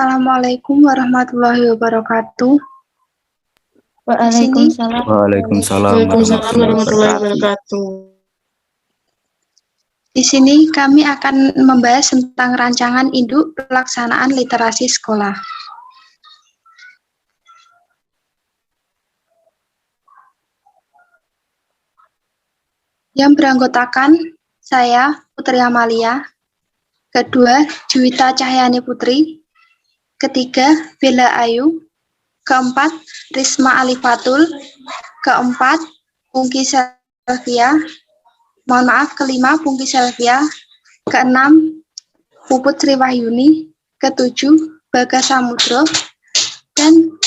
Assalamualaikum warahmatullahi wabarakatuh. Waalaikumsalam. Waalaikumsalam warahmatullahi wabarakatuh. Di sini kami akan membahas tentang rancangan induk pelaksanaan literasi sekolah. Yang beranggotakan saya, Putri Amalia, kedua, Juwita Cahyani Putri, ketiga, Bella Ayu, keempat, Risma Alifatul, keempat, Pungki Selvia, kelima, Pungki Selvia, keenam, Puput Sri Wahyuni, ketujuh, Bagas Samudro, dan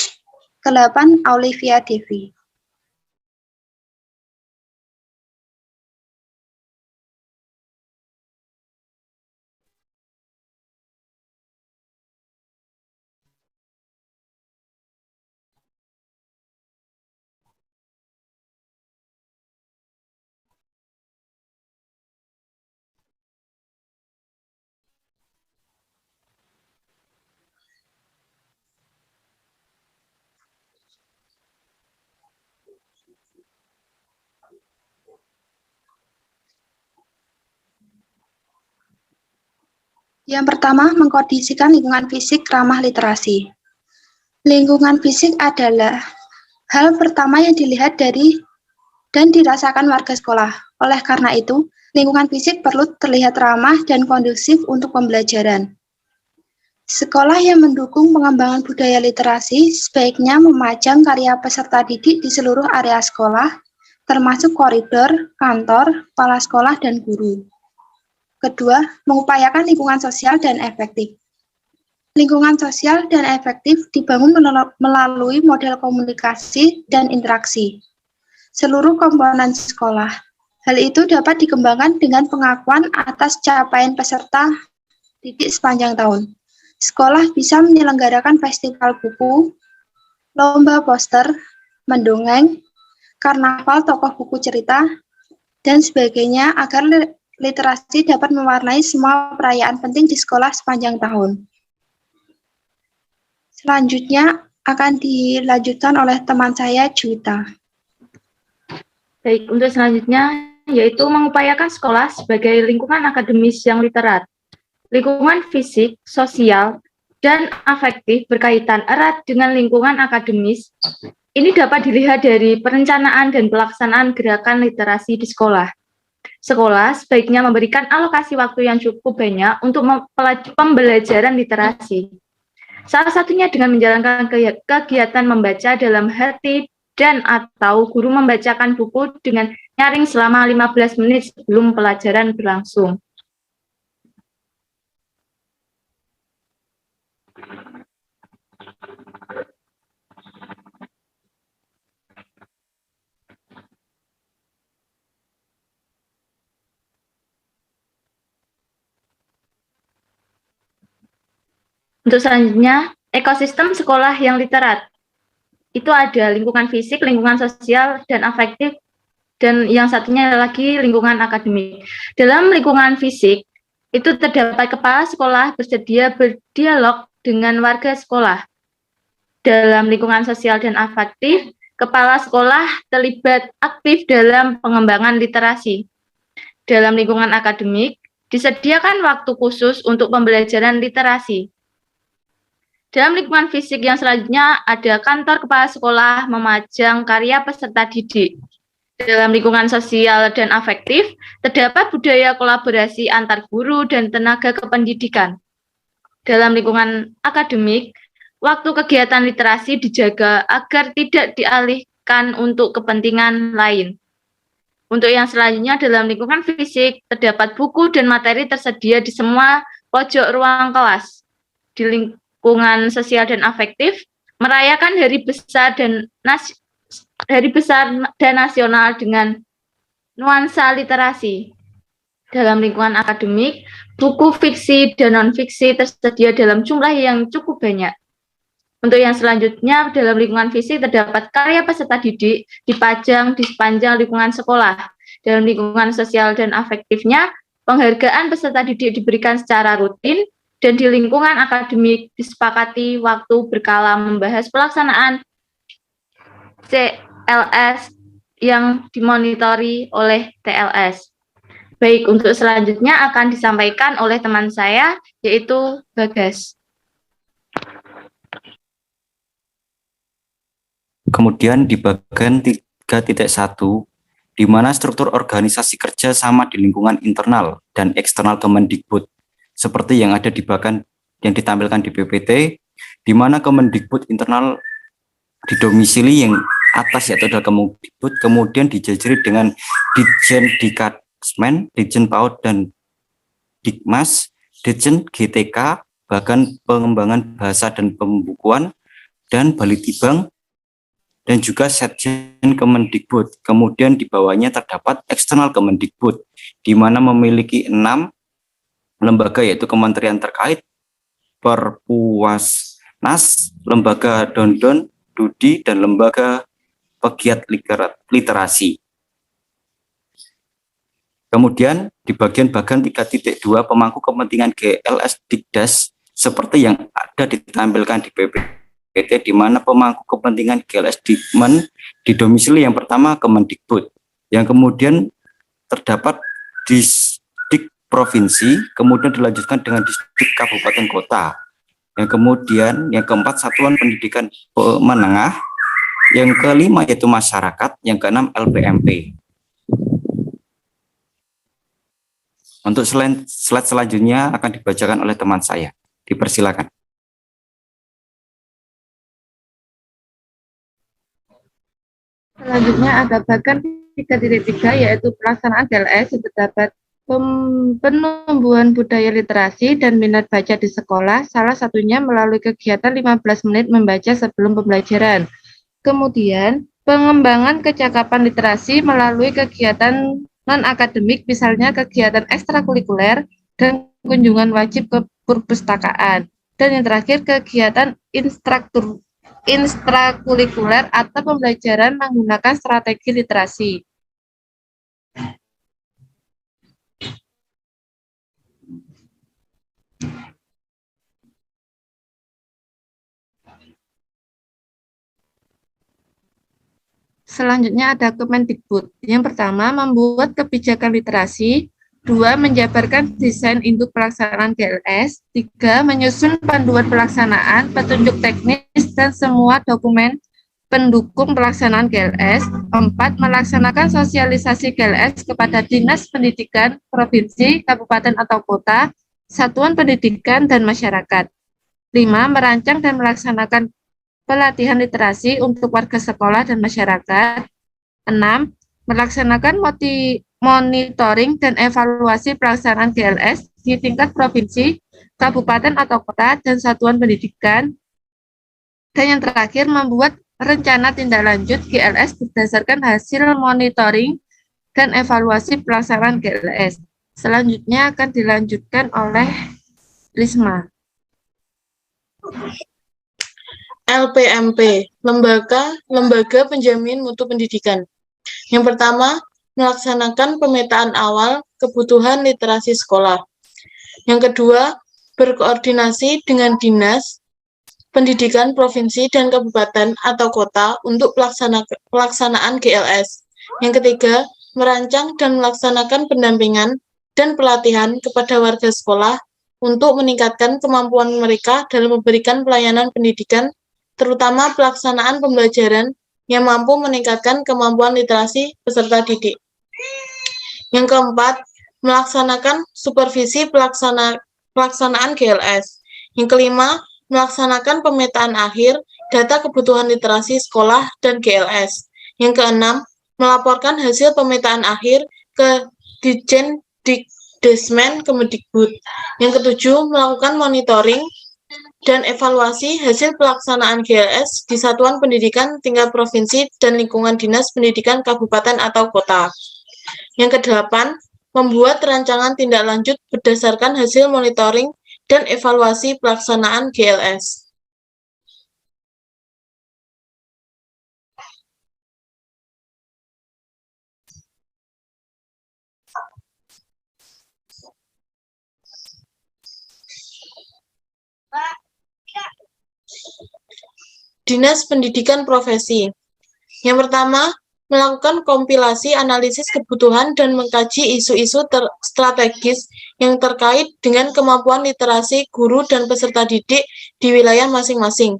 kedelapan, Olivia Devi. Yang pertama, mengkondisikan lingkungan fisik ramah literasi. Lingkungan fisik adalah hal pertama yang dilihat dari dan dirasakan warga sekolah. Oleh karena itu, lingkungan fisik perlu terlihat ramah dan kondusif untuk pembelajaran. Sekolah yang mendukung pengembangan budaya literasi sebaiknya memajang karya peserta didik di seluruh area sekolah, termasuk koridor, kantor, kepala sekolah, dan guru. Kedua, mengupayakan lingkungan sosial dan efektif. Lingkungan sosial dan efektif dibangun melalui model komunikasi dan interaksi seluruh komponen sekolah. Hal itu dapat dikembangkan dengan pengakuan atas capaian peserta didik sepanjang tahun. Sekolah bisa menyelenggarakan festival buku, lomba poster, mendongeng, karnaval tokoh buku cerita, dan sebagainya agar literasi dapat mewarnai semua perayaan penting di sekolah sepanjang tahun. Selanjutnya akan dilanjutkan oleh teman saya, Juwita. Baik, untuk selanjutnya yaitu mengupayakan sekolah sebagai lingkungan akademis yang literat. Lingkungan fisik, sosial, dan afektif berkaitan erat dengan lingkungan akademis. Ini dapat dilihat dari perencanaan dan pelaksanaan gerakan literasi di sekolah. Sekolah sebaiknya memberikan alokasi waktu yang cukup banyak untuk pembelajaran literasi. Salah satunya dengan menjalankan kegiatan membaca dalam hati dan atau guru membacakan buku dengan nyaring selama 15 menit sebelum pelajaran berlangsung. Untuk selanjutnya, ekosistem sekolah yang literat. Itu ada lingkungan fisik, lingkungan sosial, dan afektif, dan yang satunya lagi lingkungan akademik. Dalam lingkungan fisik, itu terdapat kepala sekolah bersedia berdialog dengan warga sekolah. Dalam lingkungan sosial dan afektif, kepala sekolah terlibat aktif dalam pengembangan literasi. Dalam lingkungan akademik, disediakan waktu khusus untuk pembelajaran literasi. Dalam lingkungan fisik yang selanjutnya ada kantor kepala sekolah memajang karya peserta didik. Dalam lingkungan sosial dan afektif, terdapat budaya kolaborasi antar guru dan tenaga kependidikan. Dalam lingkungan akademik, waktu kegiatan literasi dijaga agar tidak dialihkan untuk kepentingan lain. Untuk yang selanjutnya dalam lingkungan fisik, terdapat buku dan materi tersedia di semua pojok ruang kelas. Di lingkungan sosial dan afektif, merayakan hari besar dan nasional dengan nuansa literasi. Dalam lingkungan akademik, buku fiksi dan non-fiksi tersedia dalam jumlah yang cukup banyak. Untuk yang selanjutnya, dalam lingkungan fisik terdapat karya peserta didik dipajang di sepanjang lingkungan sekolah. Dalam lingkungan sosial dan afektifnya, penghargaan peserta didik diberikan secara rutin dan di lingkungan akademik disepakati waktu berkala membahas pelaksanaan CLS yang dimonitori oleh TLS. Baik, untuk selanjutnya akan disampaikan oleh teman saya, yaitu Bagas. Kemudian di bagian 3.1, di mana struktur organisasi kerja sama di lingkungan internal dan eksternal Kemendikbud, seperti yang ada di bagian yang ditampilkan di PPT, di mana Kemendikbud internal didomisili yang atas yaitu adalah Kemendikbud, kemudian dijajari dengan Ditjen Dikasmen, Ditjen PAUD dan Dikmas, Ditjen GTK, bahkan pengembangan bahasa dan pembukuan, dan Balitibang, dan juga Setjen Kemendikbud. Kemudian di bawahnya terdapat eksternal Kemendikbud, di mana memiliki 6 lembaga yaitu kementerian terkait, Perpuasnas, lembaga Dondon, Dudi, dan lembaga pegiat literasi. Kemudian di bagian 3.2 pemangku kepentingan GLS Dikdas seperti yang ada ditampilkan di PPT, di mana pemangku kepentingan GLS Dikmen didomisili yang pertama Kemendikbud, yang kemudian terdapat distrik provinsi, kemudian dilanjutkan dengan distrik kabupaten kota, yang kemudian yang keempat satuan pendidikan menengah, yang kelima yaitu masyarakat, yang keenam LPMP. Untuk slide selanjutnya akan dibacakan oleh teman saya. Dipersilakan. Selanjutnya ada bagian 3.3 yaitu pelaksanaan GLS yang terdapat penumbuhan budaya literasi dan minat baca di sekolah, salah satunya melalui kegiatan 15 menit membaca sebelum pembelajaran. Kemudian, pengembangan kecakapan literasi melalui kegiatan non-akademik, misalnya kegiatan ekstrakurikuler dan kunjungan wajib ke perpustakaan. Dan yang terakhir, kegiatan ekstrakurikuler atau pembelajaran menggunakan strategi literasi. Selanjutnya ada Kemendikbud. Yang pertama, membuat kebijakan literasi. 2. Menjabarkan desain induk pelaksanaan GLS. 3. Menyusun panduan pelaksanaan, petunjuk teknis, dan semua dokumen pendukung pelaksanaan GLS. 4. Melaksanakan sosialisasi GLS kepada Dinas Pendidikan, Provinsi, Kabupaten atau Kota, Satuan Pendidikan, dan Masyarakat. 5. Merancang dan melaksanakan pelatihan literasi untuk warga sekolah dan masyarakat. 6. Melaksanakan monitoring dan evaluasi pelaksanaan GLS di tingkat provinsi, kabupaten atau kota, dan satuan pendidikan. Dan yang terakhir, membuat rencana tindak lanjut GLS berdasarkan hasil monitoring dan evaluasi pelaksanaan GLS. Selanjutnya akan dilanjutkan oleh Risma. LPMP, Lembaga Penjamin Mutu Pendidikan. Yang pertama, melaksanakan pemetaan awal kebutuhan literasi sekolah. Yang kedua, berkoordinasi dengan Dinas Pendidikan Provinsi dan Kabupaten atau Kota untuk pelaksanaan GLS. Yang ketiga, merancang dan melaksanakan pendampingan dan pelatihan kepada warga sekolah untuk meningkatkan kemampuan mereka dalam memberikan pelayanan pendidikan, terutama pelaksanaan pembelajaran yang mampu meningkatkan kemampuan literasi peserta didik. Yang keempat, melaksanakan supervisi pelaksanaan GLS. Yang kelima, melaksanakan pemetaan akhir data kebutuhan literasi sekolah dan GLS. Yang keenam, melaporkan hasil pemetaan akhir ke Ditjen Dikdesmen Kemendikbud. Yang ketujuh, melakukan monitoring dan evaluasi hasil pelaksanaan GLS di satuan pendidikan tingkat provinsi dan lingkungan dinas pendidikan kabupaten atau kota. Yang kedelapan, membuat rancangan tindak lanjut berdasarkan hasil monitoring dan evaluasi pelaksanaan GLS. Dinas Pendidikan Profesi. Yang pertama, melakukan kompilasi analisis kebutuhan dan mengkaji isu-isu strategis yang terkait dengan kemampuan literasi guru dan peserta didik di wilayah masing-masing.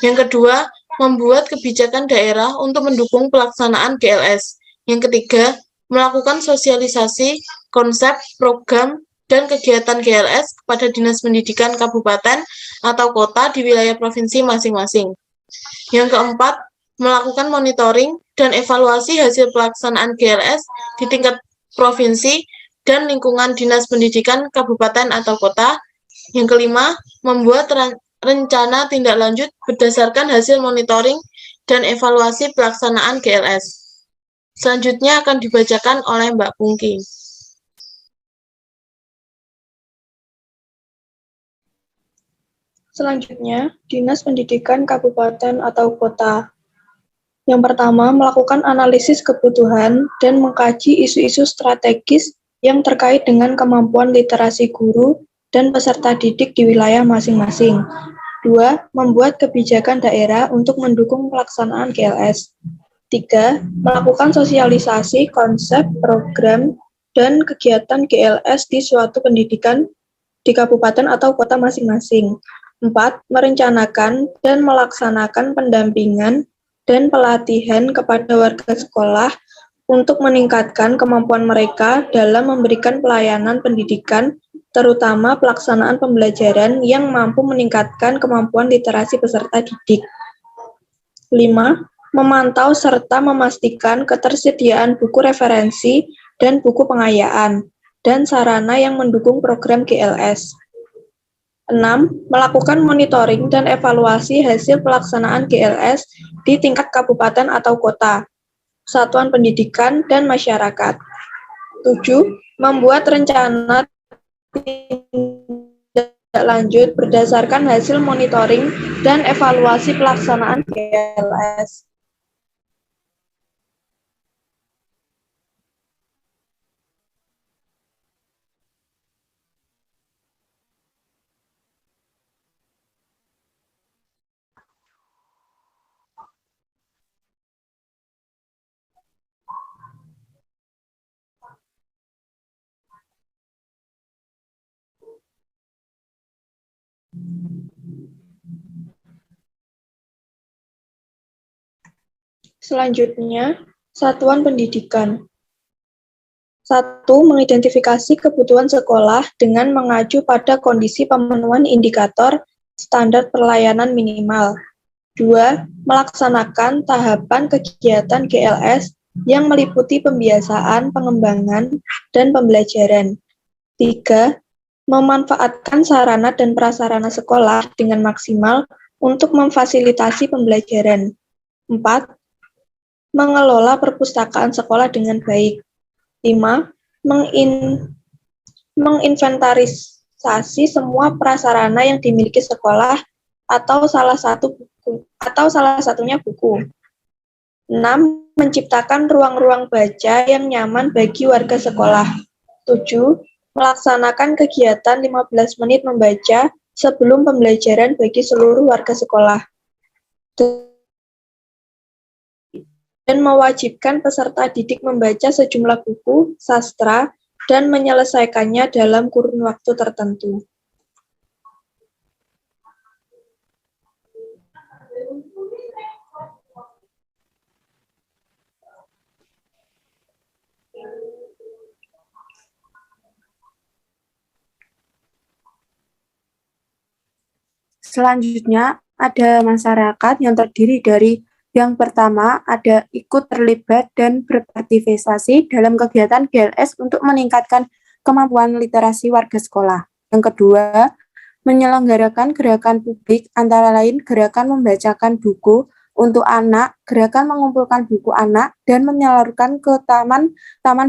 Yang kedua, membuat kebijakan daerah untuk mendukung pelaksanaan GLS. Yang ketiga, melakukan sosialisasi konsep, program, dan kegiatan GLS kepada Dinas Pendidikan Kabupaten atau kota di wilayah provinsi masing-masing. Yang keempat, melakukan monitoring dan evaluasi hasil pelaksanaan GLS di tingkat provinsi dan lingkungan Dinas Pendidikan Kabupaten atau kota. Yang kelima, membuat rencana tindak lanjut berdasarkan hasil monitoring dan evaluasi pelaksanaan GLS. Selanjutnya akan dibacakan oleh Mbak Pungki. Selanjutnya, Dinas Pendidikan Kabupaten atau Kota. Yang pertama, melakukan analisis kebutuhan dan mengkaji isu-isu strategis yang terkait dengan kemampuan literasi guru dan peserta didik di wilayah masing-masing. 2. Membuat kebijakan daerah untuk mendukung pelaksanaan GLS. 3. Melakukan sosialisasi konsep, program, dan kegiatan GLS di suatu pendidikan di kabupaten atau kota masing-masing. 4. Merencanakan dan melaksanakan pendampingan dan pelatihan kepada warga sekolah untuk meningkatkan kemampuan mereka dalam memberikan pelayanan pendidikan, terutama pelaksanaan pembelajaran yang mampu meningkatkan kemampuan literasi peserta didik. 5. Memantau serta memastikan ketersediaan buku referensi dan buku pengayaan, dan sarana yang mendukung program GLS. 6. Melakukan monitoring dan evaluasi hasil pelaksanaan GLS di tingkat kabupaten atau kota, satuan pendidikan, dan masyarakat. 7. Membuat rencana tindak lanjut berdasarkan hasil monitoring dan evaluasi pelaksanaan GLS. Selanjutnya, satuan pendidikan. 1. Mengidentifikasi kebutuhan sekolah dengan mengacu pada kondisi pemenuhan indikator standar pelayanan minimal. 2. Melaksanakan tahapan kegiatan GLS yang meliputi pembiasaan, pengembangan, dan pembelajaran. 3. Memanfaatkan sarana dan prasarana sekolah dengan maksimal untuk memfasilitasi pembelajaran. 4. Mengelola perpustakaan sekolah dengan baik. 5. Menginventarisasi semua prasarana yang dimiliki sekolah atau salah satunya buku. 6. Menciptakan ruang-ruang baca yang nyaman bagi warga sekolah. 7. Melaksanakan kegiatan 15 menit membaca sebelum pembelajaran bagi seluruh warga sekolah. Dan mewajibkan peserta didik membaca sejumlah buku, sastra, dan menyelesaikannya dalam kurun waktu tertentu. Selanjutnya, ada masyarakat yang terdiri dari yang pertama, ada ikut terlibat dan berpartisipasi dalam kegiatan GLS untuk meningkatkan kemampuan literasi warga sekolah. Yang kedua, menyelenggarakan gerakan publik antara lain gerakan membacakan buku untuk anak, gerakan mengumpulkan buku anak, dan menyalurkan ke taman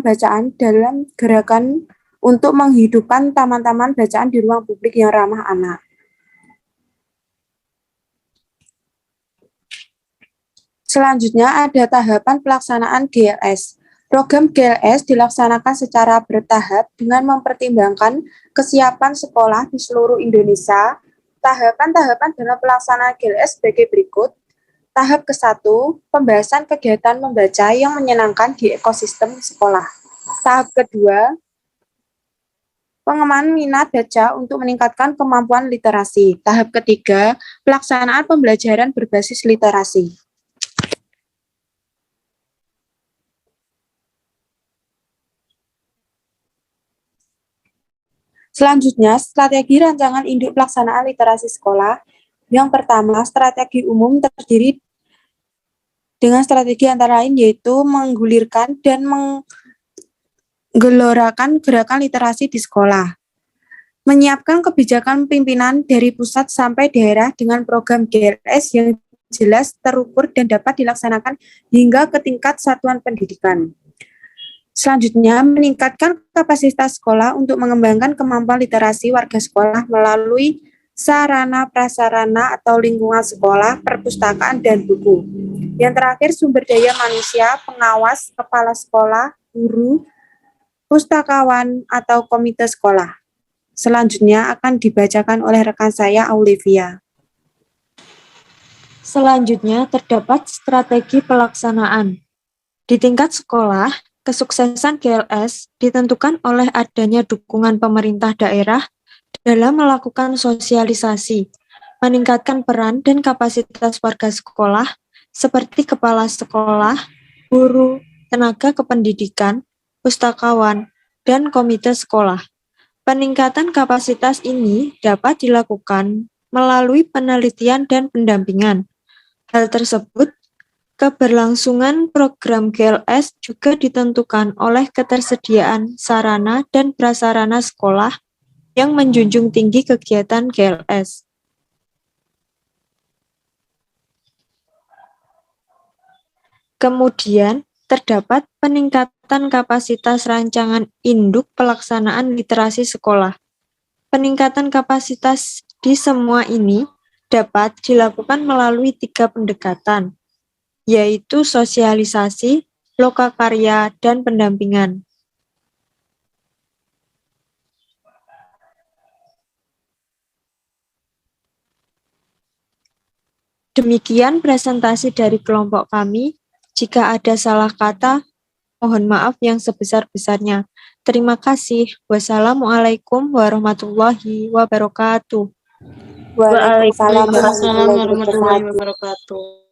bacaan dalam gerakan untuk menghidupkan taman-taman bacaan di ruang publik yang ramah anak. Selanjutnya ada tahapan pelaksanaan GLS. Program GLS dilaksanakan secara bertahap dengan mempertimbangkan kesiapan sekolah di seluruh Indonesia, Tahapan-tahapan dalam pelaksanaan GLS sebagai berikut. Tahap ke-1, pembahasan kegiatan membaca yang menyenangkan di ekosistem sekolah. Tahap kedua, pengembangan minat baca untuk meningkatkan kemampuan literasi. Tahap ketiga, pelaksanaan pembelajaran berbasis literasi. Selanjutnya, strategi rancangan induk pelaksanaan literasi sekolah. Yang pertama, strategi umum terdiri dengan strategi antara lain yaitu menggulirkan dan menggelorakan gerakan literasi di sekolah. Menyiapkan kebijakan pimpinan dari pusat sampai daerah dengan program GLS yang jelas, terukur, dan dapat dilaksanakan hingga ke tingkat satuan pendidikan. Selanjutnya, meningkatkan kapasitas sekolah untuk mengembangkan kemampuan literasi warga sekolah melalui sarana prasarana atau lingkungan sekolah, perpustakaan, dan buku. Yang terakhir, sumber daya manusia, pengawas, kepala sekolah, guru, pustakawan, atau komite sekolah. Selanjutnya akan dibacakan oleh rekan saya, Aulivia. Selanjutnya, terdapat strategi pelaksanaan. Di tingkat sekolah, kesuksesan GLS ditentukan oleh adanya dukungan pemerintah daerah dalam melakukan sosialisasi, meningkatkan peran dan kapasitas warga sekolah seperti kepala sekolah, guru, tenaga kependidikan, pustakawan, dan komite sekolah. Peningkatan kapasitas ini dapat dilakukan melalui penelitian dan pendampingan. Hal tersebut keberlangsungan program GLS juga ditentukan oleh ketersediaan sarana dan prasarana sekolah yang menjunjung tinggi kegiatan GLS. Kemudian, terdapat peningkatan kapasitas rancangan induk pelaksanaan literasi sekolah. Peningkatan kapasitas di semua ini dapat dilakukan melalui 3 pendekatan, yaitu sosialisasi, lokakarya, dan pendampingan. Demikian presentasi dari kelompok kami. Jika ada salah kata, mohon maaf yang sebesar-besarnya. Terima kasih. Wassalamualaikum warahmatullahi wabarakatuh. Waalaikumsalam warahmatullahi wabarakatuh.